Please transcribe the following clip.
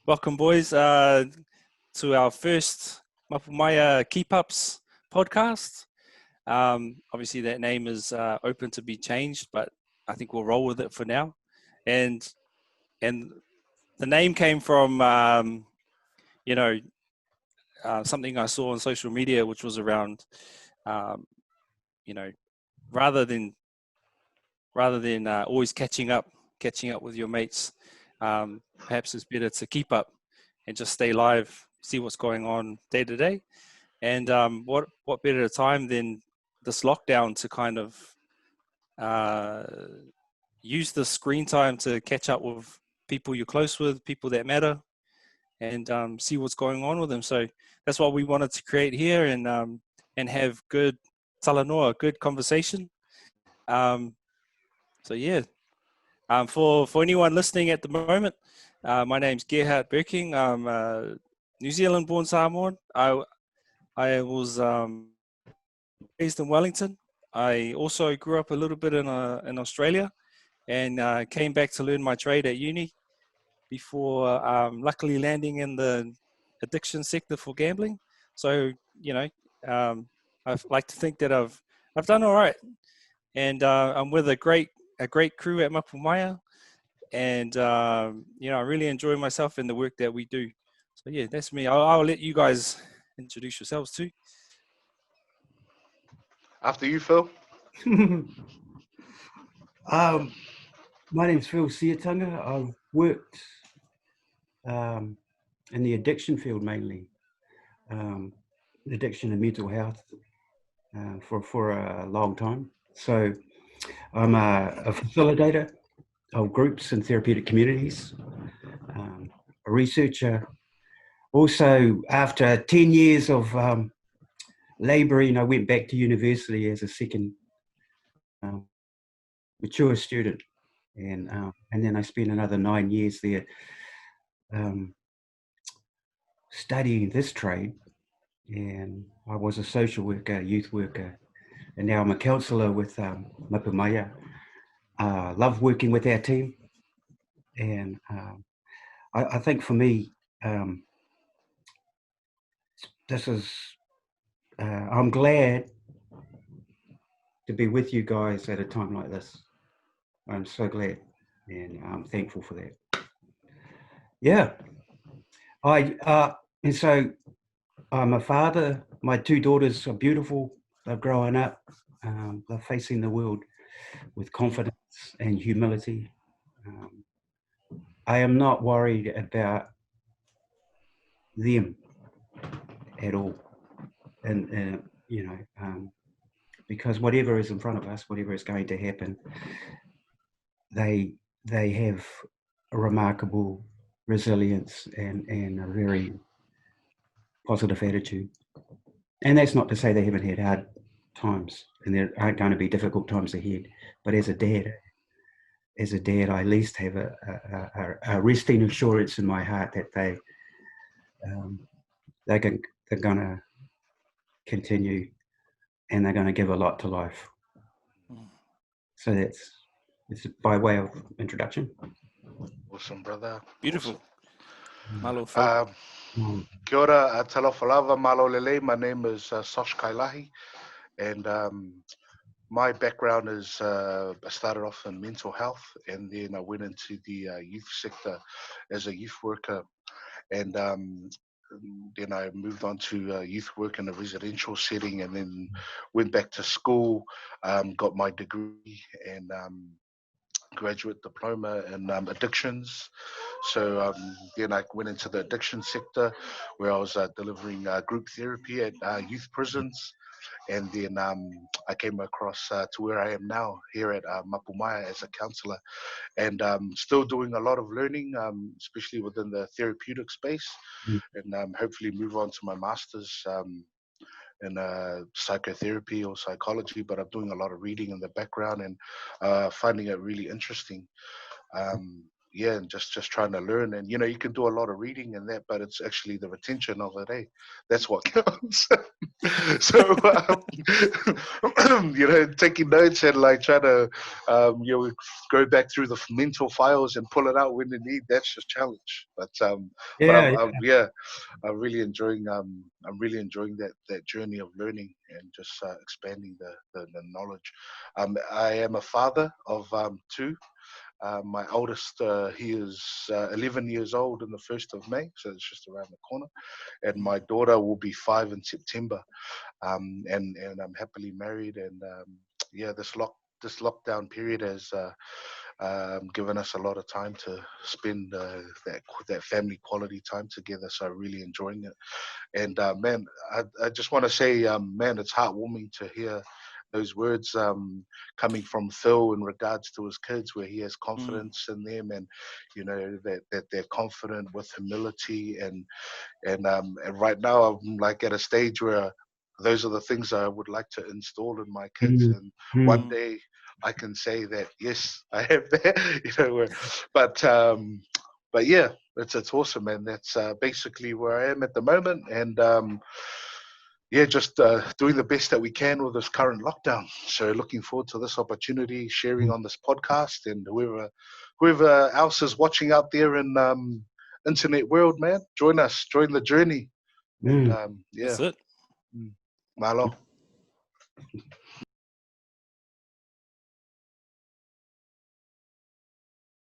Welcome, boys, to our first Mapu Maia Keep Ups podcast. Obviously, that name is open to be changed, but I think we'll roll with it for now. And the name came from something I saw on social media, which was around rather than always catching up with your mates. Perhaps it's better to keep up and just stay live, see what's going on day to day. And what better time than this lockdown to kind of use the screen time to catch up with people you're close with, people that matter, and see what's going on with them. So that's what we wanted to create here, and have good talanoa, good conversation. So yeah, for anyone listening at the moment, my name's Gerhard Birking. I'm New Zealand-born Samoan. I was raised in Wellington. I also grew up a little bit in Australia, and came back to learn my trade at uni before luckily landing in the addiction sector for gambling. So I like to think that I've done all right, and I'm with a great crew at Mapu Maia, and I really enjoy myself in the work that we do. So yeah, that's me. I'll let you guys introduce yourselves too. After you, Phil. My name's Phil Siatanga. I've worked in the addiction field mainly, addiction and mental health for a long time. So I'm a facilitator of groups and therapeutic communities, a researcher. Also, after 10 years of labouring, I went back to university as a second mature student, and then I spent another 9 years there studying this trade. And I was a social worker, youth worker, and now I'm a counsellor with Mapu Maia. Love working with our team, and I think for me, this is, I'm glad to be with you guys at a time like this. I'm so glad, and I'm thankful for that. Yeah, and so I'm a father. My two daughters are beautiful. They're growing up. They're facing the world with confidence and humility. I am not worried about them at all, and because whatever is in front of us, whatever is going to happen, they have a remarkable resilience and a very positive attitude. And that's not to say they haven't had hard times, and there aren't going to be difficult times ahead. But as a dad, I at least have a resting assurance in my heart that they're going to continue, and they're going to give a lot to life. So it's by way of introduction. Awesome, brother. Beautiful. Awesome. Kia ora, talofalava, malo lele. My name is Sosh Kailahi, and my background is I started off in mental health, and then I went into the youth sector as a youth worker, and then I moved on to youth work in a residential setting, and then went back to school, got my degree and graduate diploma in addictions. So then I went into the addiction sector, where I was delivering group therapy at youth prisons. And then I came across to where I am now, here at Mapu Maia as a counsellor, and still doing a lot of learning, especially within the therapeutic space, and hopefully move on to my master's in psychotherapy or psychology. But I'm doing a lot of reading in the background and finding it really interesting. yeah, and just trying to learn. And you know, you can do a lot of reading and that, but it's actually the retention of it. That's what counts. So you know, taking notes and like trying to you know, go back through the mental files and pull it out when you need. That's a challenge. But Yeah, yeah, I'm really enjoying that journey of learning and just expanding the knowledge. I am a father of two. My oldest, he is 11 years old on the 1st of May, so it's just around the corner. And my daughter will be 5 in September. And I'm happily married. And yeah, this lockdown period has given us a lot of time to spend that family quality time together. So I'm really enjoying it. And man, I just want to say, man, it's heartwarming to hear those words coming from Phil in regards to his kids, where he has confidence in them, and you know that they're confident with humility, and right now I'm like at a stage where those are the things I would like to install in my kids, and one day I can say that yes, I have that, you know. But yeah, it's awesome, man. That's basically where I am at the moment, and yeah, just doing the best that we can with this current lockdown. So looking forward to this opportunity, sharing on this podcast, and whoever else is watching out there in internet world, man, join us, join the journey, and yeah, That's it. Malo.